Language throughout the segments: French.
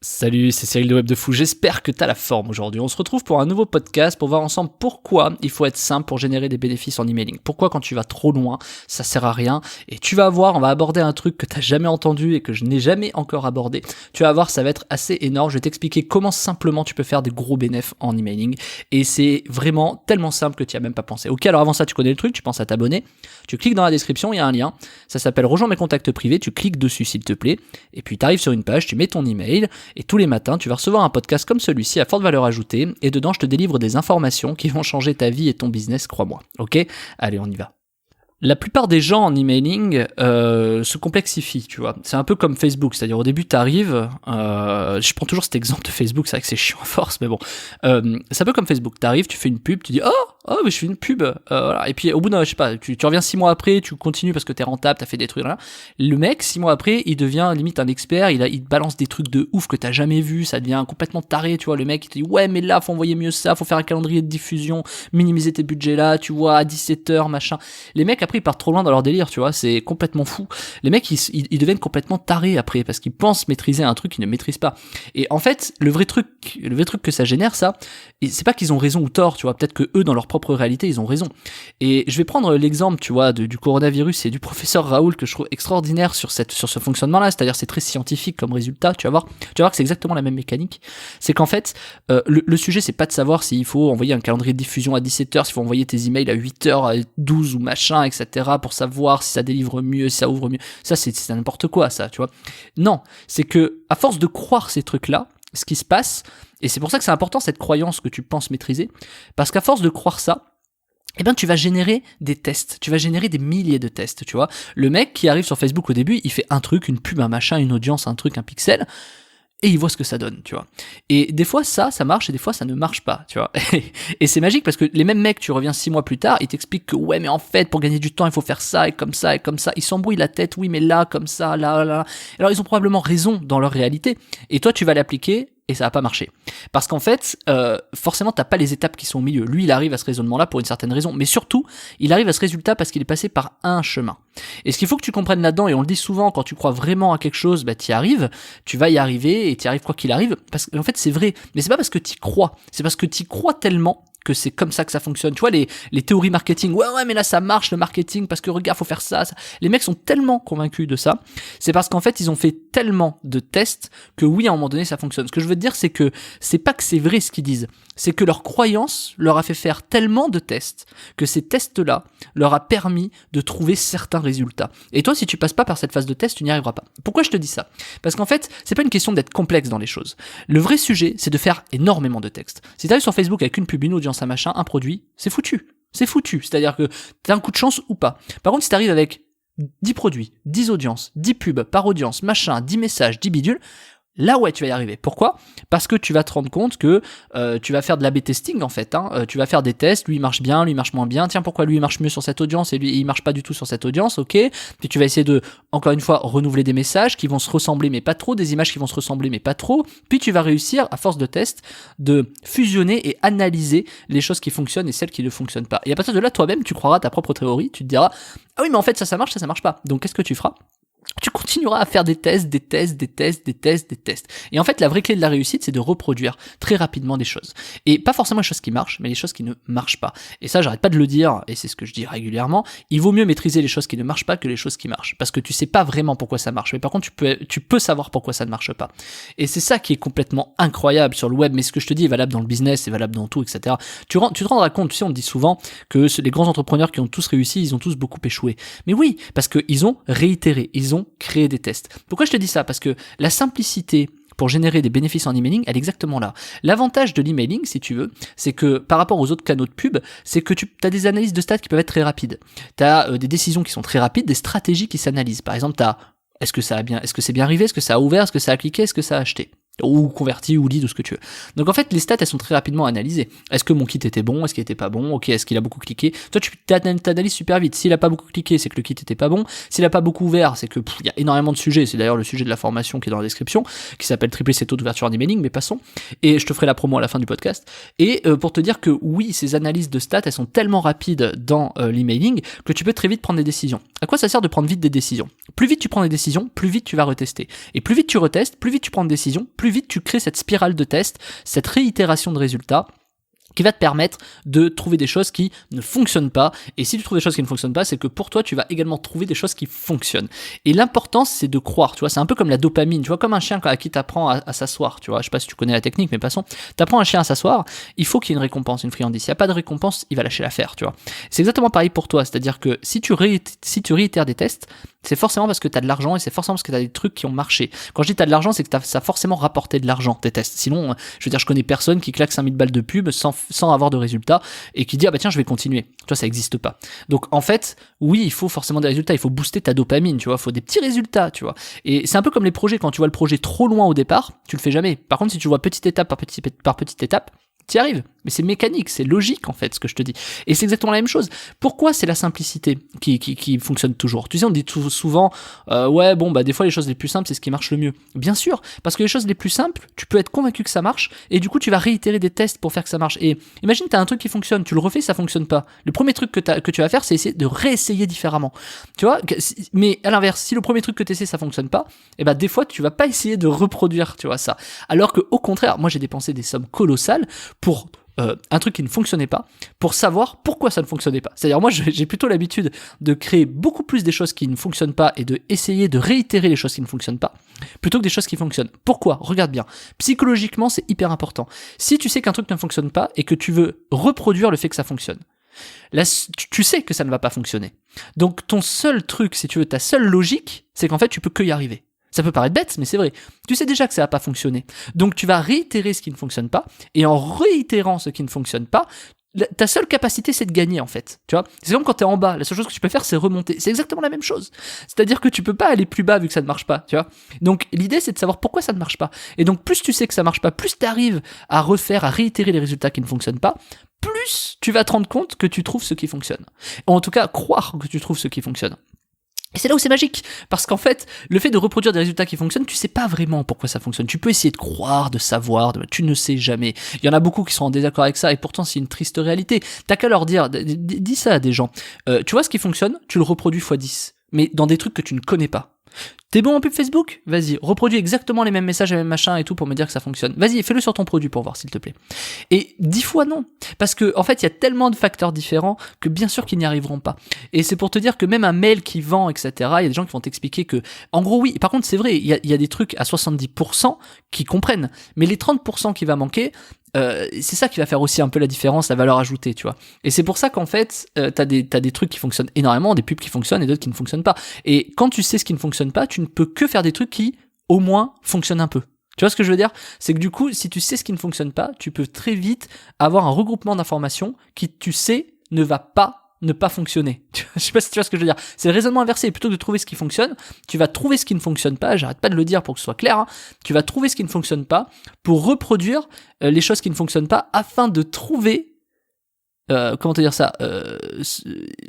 Salut, c'est Cyril de Web de Fou, j'espère que t'as la forme aujourd'hui. On se retrouve pour un nouveau podcast pour voir ensemble pourquoi il faut être simple pour générer des bénéfices en emailing. Pourquoi quand tu vas trop loin, ça sert à rien. Et tu vas voir, on va aborder un truc que t'as jamais entendu et que je n'ai jamais encore abordé. Tu vas voir, ça va être assez énorme. Je vais t'expliquer comment simplement tu peux faire des gros bénéfices en emailing. Et c'est vraiment tellement simple que tu n'y as même pas pensé. Ok, alors avant ça, tu connais le truc, tu penses à t'abonner. Tu cliques dans la description, il y a un lien. Ça s'appelle Rejoins mes contacts privés. Tu cliques dessus s'il te plaît. Et puis tu arrives sur une page, tu mets ton email. Et tous les matins, tu vas recevoir un podcast comme celui-ci à forte valeur ajoutée, et dedans, je te délivre des informations qui vont changer ta vie et ton business, crois-moi. Ok ? Allez, on y va. La plupart des gens en emailing se complexifient, tu vois. C'est un peu comme Facebook, c'est-à-dire au début t'arrives, je prends toujours cet exemple de Facebook, c'est vrai que c'est chiant à force, mais bon, c'est un peu comme Facebook. T'arrives, tu fais une pub, tu dis mais je fais une pub, voilà. Et puis au bout d'un, je sais pas, tu reviens 6 mois après, tu continues parce que t'es rentable, t'as fait des trucs, voilà. Le mec 6 mois après, il devient limite un expert, il te balance des trucs de ouf que t'as jamais vu, ça devient complètement taré, tu vois. Le mec il te dit ouais mais là faut envoyer mieux ça, faut faire un calendrier de diffusion, minimiser tes budgets là, tu vois, à 17h machin. Les mecs après ils partent trop loin dans leur délire, tu vois, c'est complètement fou. Les mecs ils deviennent complètement tarés après parce qu'ils pensent maîtriser un truc qu'ils ne maîtrisent pas. Et en fait, le vrai truc que ça génère ça, c'est pas qu'ils ont raison ou tort, tu vois, peut-être que eux dans leur propre réalité, ils ont raison. Et je vais prendre l'exemple, tu vois, du coronavirus et du professeur Raoul que je trouve extraordinaire sur ce fonctionnement-là, c'est-à-dire c'est très scientifique comme résultat, tu vas voir que c'est exactement la même mécanique. C'est qu'en fait, le sujet c'est pas de savoir s'il faut envoyer un calendrier de diffusion à 17h, s'il faut envoyer tes emails à 8h, à 12 ou machin, etc. pour savoir si ça délivre mieux, si ça ouvre mieux. Ça, c'est n'importe quoi, ça, tu vois. Non, c'est que, à force de croire ces trucs-là, ce qui se passe, et c'est pour ça que c'est important cette croyance que tu penses maîtriser, parce qu'à force de croire ça, eh ben, tu vas générer des tests, tu vas générer des milliers de tests, tu vois. Le mec qui arrive sur Facebook au début, il fait un truc, une pub, un machin, une audience, un truc, un pixel, et il voit ce que ça donne, tu vois. Et des fois ça marche et des fois ça ne marche pas, tu vois. Et c'est magique parce que les mêmes mecs, tu reviens 6 mois plus tard, ils t'expliquent que ouais mais en fait pour gagner du temps il faut faire ça et comme ça et comme ça. Ils s'embrouillent la tête, oui mais là comme ça, là. Alors ils ont probablement raison dans leur réalité. Et toi tu vas l'appliquer et ça va pas marcher. Parce qu'en fait, forcément t'as pas les étapes qui sont au milieu. Lui il arrive à ce raisonnement-là pour une certaine raison, mais surtout il arrive à ce résultat parce qu'il est passé par un chemin. Et ce qu'il faut que tu comprennes là-dedans, et on le dit souvent, quand tu crois vraiment à quelque chose, bah t'y arrives, tu vas y arriver et t'y arrives quoi qu'il arrive, parce qu'en fait c'est vrai, mais c'est pas parce que t'y crois, c'est parce que t'y crois tellement que c'est comme ça que ça fonctionne. Tu vois, les théories marketing, ouais, mais là ça marche le marketing, parce que regarde, faut faire ça. Les mecs sont tellement convaincus de ça, c'est parce qu'en fait ils ont fait tellement de tests que oui, à un moment donné ça fonctionne. Ce que je veux te dire, c'est que c'est pas que c'est vrai ce qu'ils disent, c'est que leur croyance leur a fait faire tellement de tests que ces tests-là leur a permis de trouver certains résultats. Et toi, si tu passes pas par cette phase de test, tu n'y arriveras pas. Pourquoi je te dis ça ? Parce qu'en fait, c'est pas une question d'être complexe dans les choses. Le vrai sujet, c'est de faire énormément de textes. Si t'arrives sur Facebook avec une pub, une audience, un machin, un produit, c'est foutu. C'est foutu. C'est-à-dire que t'as un coup de chance ou pas. Par contre, si t'arrives avec 10 produits, 10 audiences, 10 pubs par audience, machin, 10 messages, 10 bidules, là ouais tu vas y arriver. Pourquoi ? Parce que tu vas te rendre compte que tu vas faire de l'A/B testing en fait, tu vas faire des tests, lui il marche bien, lui il marche moins bien, tiens pourquoi lui il marche mieux sur cette audience et lui il marche pas du tout sur cette audience, ok. Puis tu vas essayer de, encore une fois, renouveler des messages qui vont se ressembler mais pas trop, des images qui vont se ressembler mais pas trop, puis tu vas réussir à force de tests de fusionner et analyser les choses qui fonctionnent et celles qui ne fonctionnent pas. Et à partir de là toi-même tu croiras ta propre théorie, tu te diras ah oui mais en fait ça marche, ça marche pas, donc qu'est-ce que tu feras ? Tu continueras à faire des tests. Et en fait, la vraie clé de la réussite, c'est de reproduire très rapidement des choses. Et pas forcément les choses qui marchent, mais les choses qui ne marchent pas. Et ça, j'arrête pas de le dire, et c'est ce que je dis régulièrement, il vaut mieux maîtriser les choses qui ne marchent pas que les choses qui marchent. Parce que tu sais pas vraiment pourquoi ça marche. Mais par contre, tu peux savoir pourquoi ça ne marche pas. Et c'est ça qui est complètement incroyable sur le web. Mais ce que je te dis est valable dans le business, c'est valable dans tout, etc. Tu te rendras compte, tu sais, on te dit souvent que les grands entrepreneurs qui ont tous réussi, ils ont tous beaucoup échoué. Mais oui, parce qu'ils ont réitéré, ils ont créé des tests. Pourquoi je te dis ça ? Parce que la simplicité pour générer des bénéfices en emailing, elle est exactement là. L'avantage de l'emailing, si tu veux, c'est que par rapport aux autres canaux de pub, c'est que tu as des analyses de stats qui peuvent être très rapides. Tu as des décisions qui sont très rapides, des stratégies qui s'analysent. Par exemple, tu as est-ce que c'est bien arrivé, est-ce que ça a ouvert, est-ce que ça a cliqué, est-ce que ça a acheté, ou converti, ou lead, ou ce que tu veux. Donc en fait, les stats, elles sont très rapidement analysées. Est-ce que mon kit était bon, est-ce qu'il était pas bon, ok, est-ce qu'il a beaucoup cliqué. Toi, tu t'analyses super vite. S'il a pas beaucoup cliqué, c'est que le kit était pas bon. S'il a pas beaucoup ouvert, c'est que il y a énormément de sujets. C'est d'ailleurs le sujet de la formation qui est dans la description, qui s'appelle tripler ses taux d'ouverture en emailing, mais passons. Et je te ferai la promo à la fin du podcast. Et pour te dire que oui, ces analyses de stats, elles sont tellement rapides dans l'emailing que tu peux très vite prendre des décisions. À quoi ça sert de prendre vite des décisions ? Plus vite tu prends des décisions, plus vite tu vas retester. Et plus vite tu retestes, plus vite tu prends des décisions, plus plus vite tu crées cette spirale de tests, cette réitération de résultats, qui va te permettre de trouver des choses qui ne fonctionnent pas. Et si tu trouves des choses qui ne fonctionnent pas, c'est que pour toi, tu vas également trouver des choses qui fonctionnent. Et l'important, c'est de croire, tu vois, c'est un peu comme la dopamine, tu vois, comme un chien à qui t'apprends à s'asseoir, tu vois, je sais pas si tu connais la technique, mais passons, t'apprends un chien à s'asseoir, il faut qu'il y ait une récompense, une friandise. S'il n'y a pas de récompense, il va lâcher l'affaire, tu vois. C'est exactement pareil pour toi, c'est-à-dire que si tu réitères des tests, c'est forcément parce que tu as de l'argent et c'est forcément parce que tu as des trucs qui ont marché. Quand je dis tu as de l'argent, c'est que ça a forcément rapporté de l'argent, tes tests. Sinon, je veux dire, je connais personne qui claque 5000 balles de pub sans avoir de résultats et qui dit, ah bah tiens, je vais continuer. Tu vois, ça n'existe pas. Donc, en fait, oui, il faut forcément des résultats, il faut booster ta dopamine, tu vois, il faut des petits résultats, tu vois. Et c'est un peu comme les projets, quand tu vois le projet trop loin au départ, tu le fais jamais. Par contre, si tu vois petite étape par petite étape, t'y arrives. Mais c'est mécanique, c'est logique en fait ce que je te dis. Et c'est exactement la même chose. Pourquoi c'est la simplicité qui fonctionne toujours? Tu sais, on dit souvent, ouais, bon, bah des fois les choses les plus simples, c'est ce qui marche le mieux. Bien sûr, parce que les choses les plus simples, tu peux être convaincu que ça marche, et du coup tu vas réitérer des tests pour faire que ça marche. Et imagine, t'as un truc qui fonctionne, tu le refais, ça fonctionne pas. Le premier truc que tu vas faire, c'est essayer de réessayer différemment. Tu vois, mais à l'inverse, si le premier truc que tu essaies, ça fonctionne pas, et bah des fois tu vas pas essayer de reproduire, tu vois, ça. Alors que au contraire, moi j'ai dépensé des sommes colossales pour un truc qui ne fonctionnait pas, pour savoir pourquoi ça ne fonctionnait pas. C'est-à-dire, moi, j'ai plutôt l'habitude de créer beaucoup plus des choses qui ne fonctionnent pas et de essayer de réitérer les choses qui ne fonctionnent pas, plutôt que des choses qui fonctionnent. Pourquoi? Regarde bien. Psychologiquement, c'est hyper important. Si tu sais qu'un truc ne fonctionne pas et que tu veux reproduire le fait que ça fonctionne, là, tu sais que ça ne va pas fonctionner. Donc, ton seul truc, si tu veux, ta seule logique, c'est qu'en fait, tu peux que y arriver. Ça peut paraître bête, mais c'est vrai. Tu sais déjà que ça va pas fonctionner. Donc tu vas réitérer ce qui ne fonctionne pas, et en réitérant ce qui ne fonctionne pas, ta seule capacité, c'est de gagner, en fait. Tu vois, c'est comme quand t'es en bas, la seule chose que tu peux faire, c'est remonter. C'est exactement la même chose. C'est-à-dire que tu peux pas aller plus bas vu que ça ne marche pas, tu vois. Donc l'idée, c'est de savoir pourquoi ça ne marche pas. Et donc plus tu sais que ça marche pas, plus t'arrives à réitérer les résultats qui ne fonctionnent pas, plus tu vas te rendre compte que tu trouves ce qui fonctionne. Ou en tout cas, croire que tu trouves ce qui fonctionne. Et c'est là où c'est magique, parce qu'en fait, le fait de reproduire des résultats qui fonctionnent, tu sais pas vraiment pourquoi ça fonctionne. Tu peux essayer de croire, de savoir, tu ne sais jamais. Il y en a beaucoup qui sont en désaccord avec ça, et pourtant c'est une triste réalité. T'as qu'à leur dire, dis ça à des gens. Tu vois ce qui fonctionne, tu le reproduis x10, mais dans des trucs que tu ne connais pas. T'es bon en pub Facebook? Vas-y, reproduis exactement les mêmes messages, les mêmes machins et tout pour me dire que ça fonctionne. Vas-y, fais-le sur ton produit pour voir, s'il te plaît. Et 10 fois non. Parce que, en fait, il y a tellement de facteurs différents que bien sûr qu'ils n'y arriveront pas. Et c'est pour te dire que même un mail qui vend, etc., il y a des gens qui vont t'expliquer que, en gros, oui, par contre, c'est vrai, il y a des trucs à 70% qui comprennent. Mais les 30% qui va manquer, c'est ça qui va faire aussi un peu la différence, la valeur ajoutée, tu vois. Et c'est pour ça qu'en fait, t'as des trucs qui fonctionnent énormément, des pubs qui fonctionnent et d'autres qui ne fonctionnent pas. Et quand tu sais ce qui ne fonctionne pas, tu ne peux que faire des trucs qui, au moins, fonctionnent un peu. Tu vois ce que je veux dire? C'est que du coup, si tu sais ce qui ne fonctionne pas, tu peux très vite avoir un regroupement d'informations qui, tu sais, ne va pas ne pas fonctionner. Je sais pas si tu vois ce que je veux dire. C'est le raisonnement inversé. Plutôt que de trouver ce qui fonctionne, tu vas trouver ce qui ne fonctionne pas. J'arrête pas de le dire pour que ce soit clair. Hein. Tu vas trouver ce qui ne fonctionne pas pour reproduire les choses qui ne fonctionnent pas afin de trouver comment te dire ça,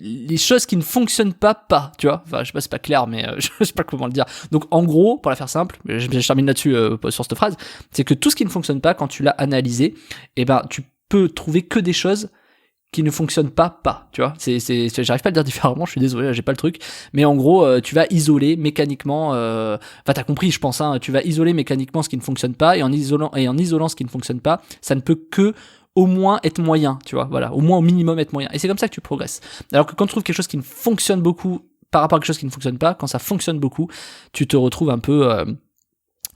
les choses qui ne fonctionnent pas, tu vois. Enfin, je sais pas, c'est pas clair, mais je sais pas comment le dire. Donc, en gros, pour la faire simple, je termine là-dessus sur cette phrase, c'est que tout ce qui ne fonctionne pas, quand tu l'as analysé, eh ben, tu peux trouver que des choses qui ne fonctionnent pas, tu vois. J'arrive pas à le dire différemment, je suis désolé, j'ai pas le truc. Mais en gros, tu vas isoler mécaniquement, enfin, t'as compris, je pense, hein, tu vas isoler mécaniquement ce qui ne fonctionne pas, et en isolant ce qui ne fonctionne pas, ça ne peut que au moins être moyen, tu vois, voilà, au moins au minimum être moyen. Et c'est comme ça que tu progresses. Alors que quand tu trouves quelque chose qui ne fonctionne beaucoup par rapport à quelque chose qui ne fonctionne pas, quand ça fonctionne beaucoup, tu te retrouves un peu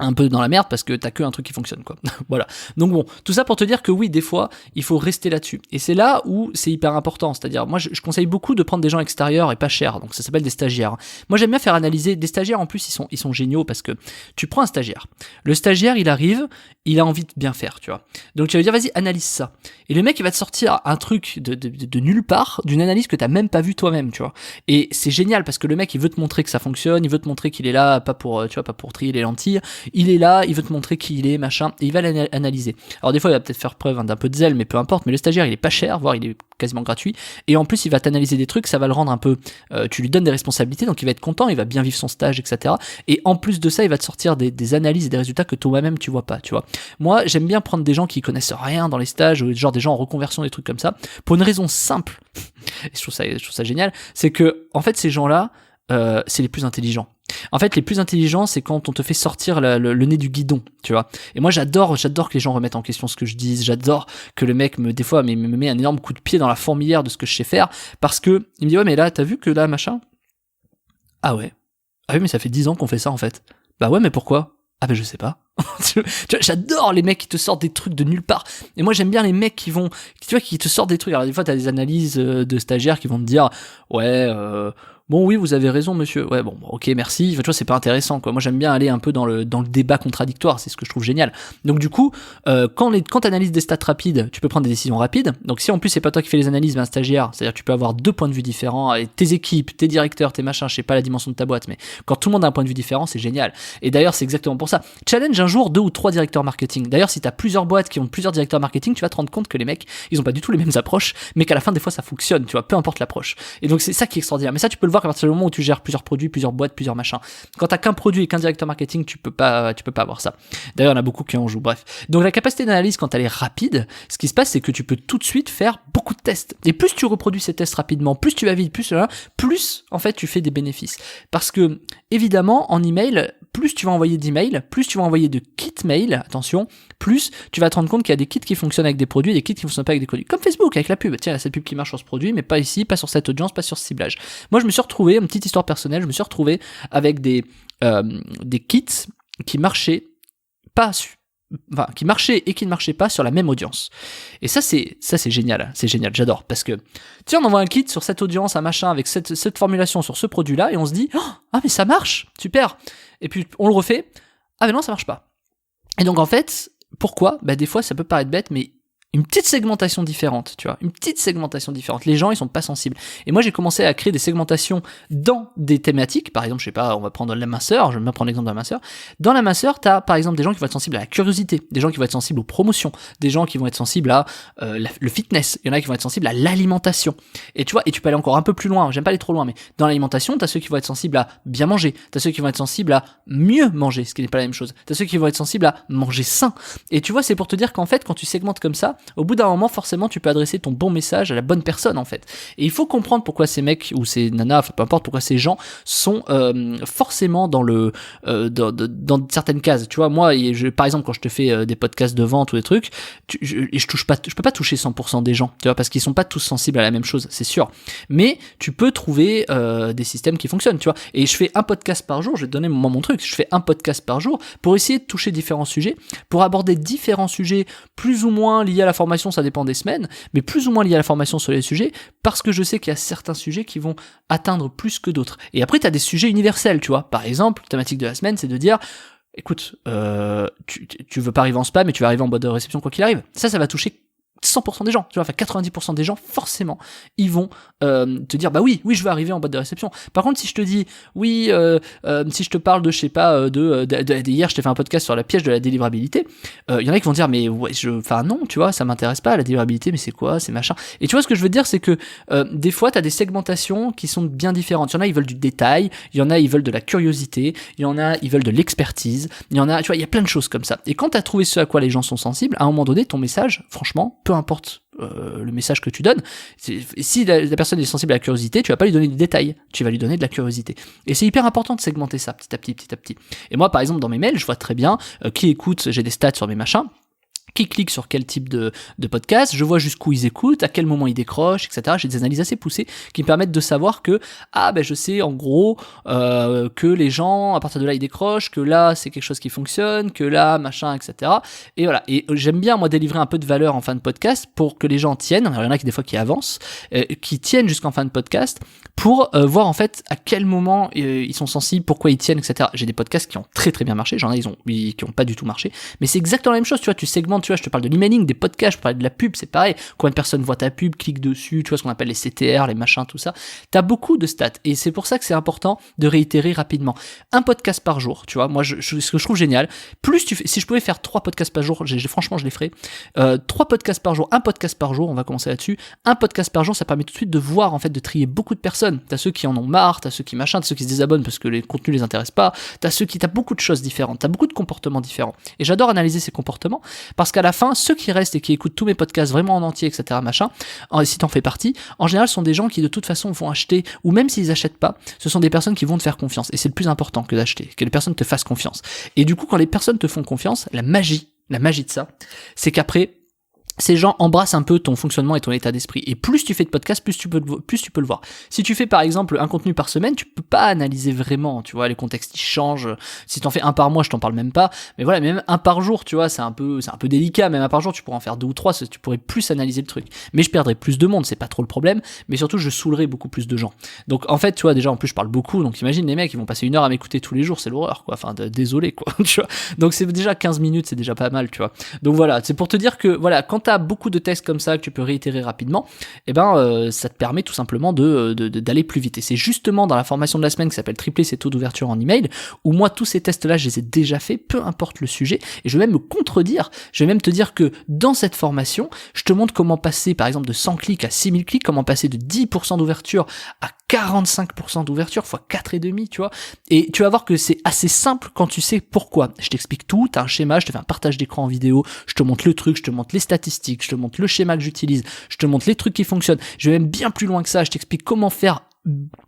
dans la merde parce que t'as que un truc qui fonctionne, quoi. Voilà. Donc bon, tout ça pour te dire que oui, des fois, il faut rester là-dessus. Et c'est là où c'est hyper important. C'est-à-dire, moi, je conseille beaucoup de prendre des gens extérieurs et pas chers. Donc ça s'appelle des stagiaires. Moi, j'aime bien faire analyser des stagiaires. En plus, ils sont géniaux parce que tu prends un stagiaire. Le stagiaire, il arrive, il a envie de bien faire, tu vois. Donc tu vas lui dire, vas-y, analyse ça. Et le mec, il va te sortir un truc de nulle part, d'une analyse que t'as même pas vue toi-même, tu vois. Et c'est génial parce que le mec, il veut te montrer que ça fonctionne, il veut te montrer qu'il est là, pas pour trier les lentilles. Il est là, il veut te montrer qui il est, machin, et il va l'analyser. Alors des fois, il va peut-être faire preuve d'un peu de zèle, mais peu importe, mais le stagiaire, il est pas cher, voire il est quasiment gratuit, et en plus, il va t'analyser des trucs, ça va le rendre un peu, tu lui donnes des responsabilités, donc il va être content, il va bien vivre son stage, etc. Et en plus de ça, il va te sortir des analyses et des résultats que toi-même, tu vois pas, tu vois. Moi, j'aime bien prendre des gens qui connaissent rien dans les stages, genre des gens en reconversion, des trucs comme ça, pour une raison simple, et je trouve ça génial, c'est que, en fait, ces gens-là, c'est les plus intelligents. En fait, les plus intelligents, c'est quand on te fait sortir le nez du guidon, tu vois. Et moi, j'adore que les gens remettent en question ce que je dis. J'adore que le mec des fois, me met un énorme coup de pied dans la fourmilière de ce que je sais faire, parce que il me dit ouais, mais là, t'as vu que là, machin. Ah ouais. Ah oui, mais ça fait 10 ans qu'on fait ça en fait. Bah ouais, mais pourquoi? Ah ben je sais pas. Tu vois, j'adore les mecs qui te sortent des trucs de nulle part. Et moi j'aime bien les mecs qui te sortent des trucs. Alors des fois t'as des analyses de stagiaires qui vont te dire ouais bon oui vous avez raison monsieur. Ouais bon ok merci. Enfin, tu vois c'est pas intéressant quoi. Moi j'aime bien aller un peu dans le débat contradictoire. C'est ce que je trouve génial. Donc du coup quand t'analyses des stats rapides, tu peux prendre des décisions rapides. Donc si en plus c'est pas toi qui fais les analyses mais un stagiaire, c'est-à-dire tu peux avoir 2 points de vue différents avec tes équipes, tes directeurs, tes machins, je sais pas la dimension de ta boîte, mais quand tout le monde a un point de vue différent, c'est génial. Et d'ailleurs c'est exactement pour ça. Challenge un jour 2 ou 3 directeurs marketing. D'ailleurs, si tu as plusieurs boîtes qui ont plusieurs directeurs marketing, tu vas te rendre compte que les mecs, ils ont pas du tout les mêmes approches, mais qu'à la fin, des fois, ça fonctionne, tu vois, peu importe l'approche. Et donc, c'est ça qui est extraordinaire. Mais ça, tu peux le voir à partir du moment où tu gères plusieurs produits, plusieurs boîtes, plusieurs machins. Quand t'as qu'un produit et qu'un directeur marketing, tu peux pas avoir ça. D'ailleurs, il y en a beaucoup qui en jouent. Bref. Donc, la capacité d'analyse, quand elle est rapide, ce qui se passe, c'est que tu peux tout de suite faire beaucoup de tests. Et plus tu reproduis ces tests rapidement, plus tu vas vite, plus, en fait, tu fais des bénéfices. Parce que, évidemment, en email, plus tu vas envoyer d'emails, plus tu vas envoyer de kits mail, attention, plus tu vas te rendre compte qu'il y a des kits qui fonctionnent avec des produits et des kits qui fonctionnent pas avec des produits. Comme Facebook, avec la pub. Tiens, cette pub qui marche sur ce produit, mais pas ici, pas sur cette audience, pas sur ce ciblage. Moi, je me suis retrouvé, une petite histoire personnelle, je me suis retrouvé avec des kits qui marchaient qui marchaient et qui ne marchaient pas sur la même audience. Et ça c'est génial, j'adore, parce que tiens, on envoie un kit sur cette audience, un machin, avec cette formulation sur ce produit-là, et on se dit, ah mais ça marche, super. Et puis on le refait, ah mais non, ça marche pas. Et donc en fait, pourquoi? Bah des fois ça peut paraître bête, mais une petite segmentation différente, tu vois, une petite segmentation différente. Les gens, ils sont pas sensibles. Et moi, j'ai commencé à créer des segmentations dans des thématiques. Par exemple, je sais pas, on va prendre la minceur, je vais même prendre l'exemple de la minceur. Dans la minceur, t'as, par exemple, des gens qui vont être sensibles à la curiosité, des gens qui vont être sensibles aux promotions, des gens qui vont être sensibles à le fitness, il y en a qui vont être sensibles à l'alimentation. Et tu vois, et tu peux aller encore un peu plus loin, j'aime pas aller trop loin, mais dans l'alimentation, t'as ceux qui vont être sensibles à bien manger, t'as ceux qui vont être sensibles à mieux manger, ce qui n'est pas la même chose. T'as ceux qui vont être sensibles à manger sain. Et tu vois, c'est pour te dire qu'en fait, quand tu segmentes comme ça, au bout d'un moment, forcément, tu peux adresser ton bon message à la bonne personne, en fait. Et il faut comprendre pourquoi ces mecs ou ces nanas, enfin, peu importe, pourquoi ces gens sont forcément dans dans certaines cases. Tu vois, moi, par exemple, quand je te fais des podcasts de vente ou des trucs, je peux pas toucher 100% des gens, tu vois, parce qu'ils sont pas tous sensibles à la même chose, c'est sûr. Mais tu peux trouver des systèmes qui fonctionnent, tu vois. Et je fais un podcast par jour, je vais te donner mon truc, je fais un podcast par jour pour essayer de toucher différents sujets, pour aborder différents sujets plus ou moins liés à la formation, ça dépend des semaines, mais plus ou moins liés à la formation sur les sujets, parce que je sais qu'il y a certains sujets qui vont atteindre plus que d'autres. Et après, tu as des sujets universels, tu vois. Par exemple, thématique de la semaine, c'est de dire, écoute, tu veux pas arriver en spam, mais tu vas arriver en boîte de réception quoi qu'il arrive. Ça va toucher 100% des gens, tu vois, enfin 90% des gens, forcément, ils vont te dire, bah oui, je veux arriver en boîte de réception. Par contre, si je te dis, oui, si je te parle de, je sais pas, hier, je t'ai fait un podcast sur la piège de la délivrabilité, il y en a qui vont dire, mais ouais, enfin non, tu vois, ça m'intéresse pas, la délivrabilité, mais c'est quoi, c'est machin. Et tu vois, ce que je veux dire, c'est que des fois, t'as des segmentations qui sont bien différentes. Il y en a, ils veulent du détail, il y en a, ils veulent de la curiosité, il y en a, ils veulent de l'expertise, il y en a, tu vois, il y a plein de choses comme ça. Et quand t'as trouvé ce à quoi les gens sont sensibles, à un moment donné, ton message, franchement, peu importe le message que tu donnes, si la personne est sensible à la curiosité, tu vas pas lui donner du détail, tu vas lui donner de la curiosité. Et c'est hyper important de segmenter ça petit à petit. Et moi, par exemple, dans mes mails, je vois très bien qui écoute, j'ai des stats sur mes machins, qui clique sur quel type de podcast, je vois jusqu'où ils écoutent, à quel moment ils décrochent, etc. J'ai des analyses assez poussées qui me permettent de savoir que, je sais en gros que les gens, à partir de là, ils décrochent, que là, c'est quelque chose qui fonctionne, que là, machin, etc. Et voilà. Et j'aime bien, moi, délivrer un peu de valeur en fin de podcast pour que les gens tiennent. Alors, il y en a qui, des fois, qui avancent, qui tiennent jusqu'en fin de podcast pour voir, en fait, à quel moment ils sont sensibles, pourquoi ils tiennent, etc. J'ai des podcasts qui ont très, très bien marché. J'en ai, qui ont pas du tout marché. Mais c'est exactement la même chose, tu vois, tu segmentes. Tu vois, je te parle de l'emailing, des podcasts, je te parle de la pub, c'est pareil. Combien de personnes voient ta pub, cliquent dessus, tu vois ce qu'on appelle les CTR, les machins, tout ça. T'as beaucoup de stats. Et c'est pour ça que c'est important de réitérer rapidement. Un podcast par jour, tu vois. Moi, ce que je trouve génial, plus tu fais, si je pouvais faire 3 podcasts par jour, franchement, je les ferais. 3 podcasts par jour, un podcast par jour, on va commencer là-dessus. Un podcast par jour, ça permet tout de suite de voir, en fait, de trier beaucoup de personnes. T'as ceux qui en ont marre, t'as ceux qui machin, t'as ceux qui se désabonnent parce que les contenus les intéressent pas, t'as beaucoup de choses différentes, t'as beaucoup de comportements différents. Et j'adore analyser ces comportements parce Parce qu'à la fin, ceux qui restent et qui écoutent tous mes podcasts vraiment en entier, etc., machin, si t'en fais partie, en général, ce sont des gens qui de toute façon vont acheter, ou même s'ils achètent pas, ce sont des personnes qui vont te faire confiance. Et c'est le plus important que d'acheter, que les personnes te fassent confiance. Et du coup, quand les personnes te font confiance, la magie de ça, c'est qu'après, ces gens embrassent un peu ton fonctionnement et ton état d'esprit. Et plus tu fais de podcasts, plus tu peux le voir. Si tu fais par exemple un contenu par semaine, tu peux pas analyser vraiment, tu vois, les contextes ils changent. Si t'en fais un par mois, je t'en parle même pas. Mais voilà, même un par jour, tu vois, c'est un peu délicat. Même un par jour, tu pourrais en faire 2 ou 3, tu pourrais plus analyser le truc. Mais je perdrais plus de monde, c'est pas trop le problème. Mais surtout, je saoulerais beaucoup plus de gens. Donc en fait, tu vois, déjà en plus je parle beaucoup. Donc imagine les mecs, ils vont passer 1 heure à m'écouter tous les jours, c'est l'horreur, quoi. Enfin, désolé, quoi. Tu vois. Donc c'est déjà 15 minutes, c'est déjà pas mal, tu vois. Donc voilà, c'est pour te dire que voilà, quand t'as beaucoup de textes comme ça que tu peux réitérer rapidement, et ça te permet tout simplement d'aller plus vite. Et c'est justement dans la formation de la semaine qui s'appelle tripler ses taux d'ouverture en email, où moi tous ces tests là je les ai déjà faits, peu importe le sujet, et je vais même me contredire, je vais même te dire que dans cette formation, je te montre comment passer par exemple de 100 clics à 6000 clics, comment passer de 10% d'ouverture à 45% d'ouverture fois 4,5, tu vois, et tu vas voir que c'est assez simple quand tu sais pourquoi. Je t'explique tout, t'as un schéma, je te fais un partage d'écran en vidéo, je te montre le truc, je te montre les statistiques, je te montre le schéma que j'utilise, je te montre les trucs qui fonctionnent, je vais même bien plus loin que ça, je t'explique comment faire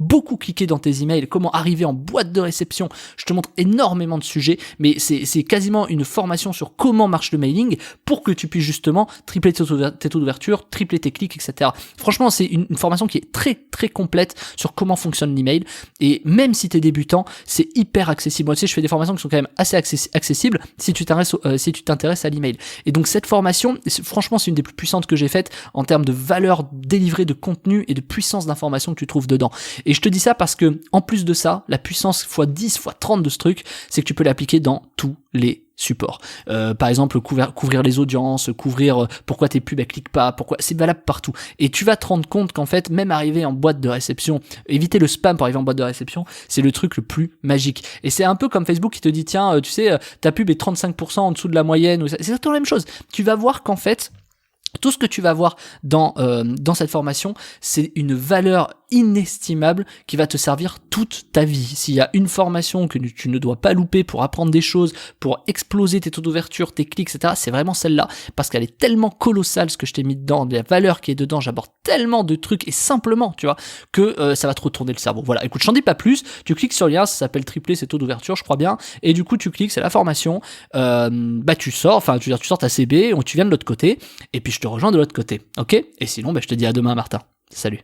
beaucoup cliquer dans tes emails, comment arriver en boîte de réception, je te montre énormément de sujets, mais c'est quasiment une formation sur comment marche le mailing pour que tu puisses justement tripler tes taux d'ouverture, tripler tes clics, etc. Franchement, c'est une formation qui est très très complète sur comment fonctionne l'email, et même si t'es débutant, c'est hyper accessible. Moi, tu sais, je fais des formations qui sont quand même assez accessibles si tu t'intéresses à l'email. Et donc cette formation, franchement, c'est une des plus puissantes que j'ai faites en termes de valeur délivrée, de contenu et de puissance d'information que tu trouves dedans. Et je te dis ça parce que, en plus de ça, la puissance x10, x30 de ce truc, c'est que tu peux l'appliquer dans tous les supports. Par exemple, couvrir les audiences, couvrir pourquoi tes pubs elles cliquent pas, pourquoi, c'est valable partout. Et tu vas te rendre compte qu'en fait, même arriver en boîte de réception, éviter le spam pour arriver en boîte de réception, c'est le truc le plus magique. Et c'est un peu comme Facebook qui te dit, tiens, tu sais, ta pub est 35% en dessous de la moyenne, c'est exactement la même chose. Tu vas voir qu'en fait, tout ce que tu vas voir dans cette formation, c'est une valeur inestimable qui va te servir toute ta vie. S'il y a une formation que tu ne dois pas louper pour apprendre des choses, pour exploser tes taux d'ouverture, tes clics, etc., c'est vraiment celle-là, parce qu'elle est tellement colossale, ce que je t'ai mis dedans, la valeur qui est dedans, j'aborde tellement de trucs, et simplement, tu vois, que ça va te retourner le cerveau. Voilà, écoute, je t'en dis pas plus, tu cliques sur le lien, ça s'appelle tripler ses taux d'ouverture, je crois bien, et du coup, tu cliques, c'est la formation, tu sors ta CB, tu viens de l'autre côté, et puis je te rejoins de l'autre côté, ok? Et sinon, je te dis à demain, Martin. Salut.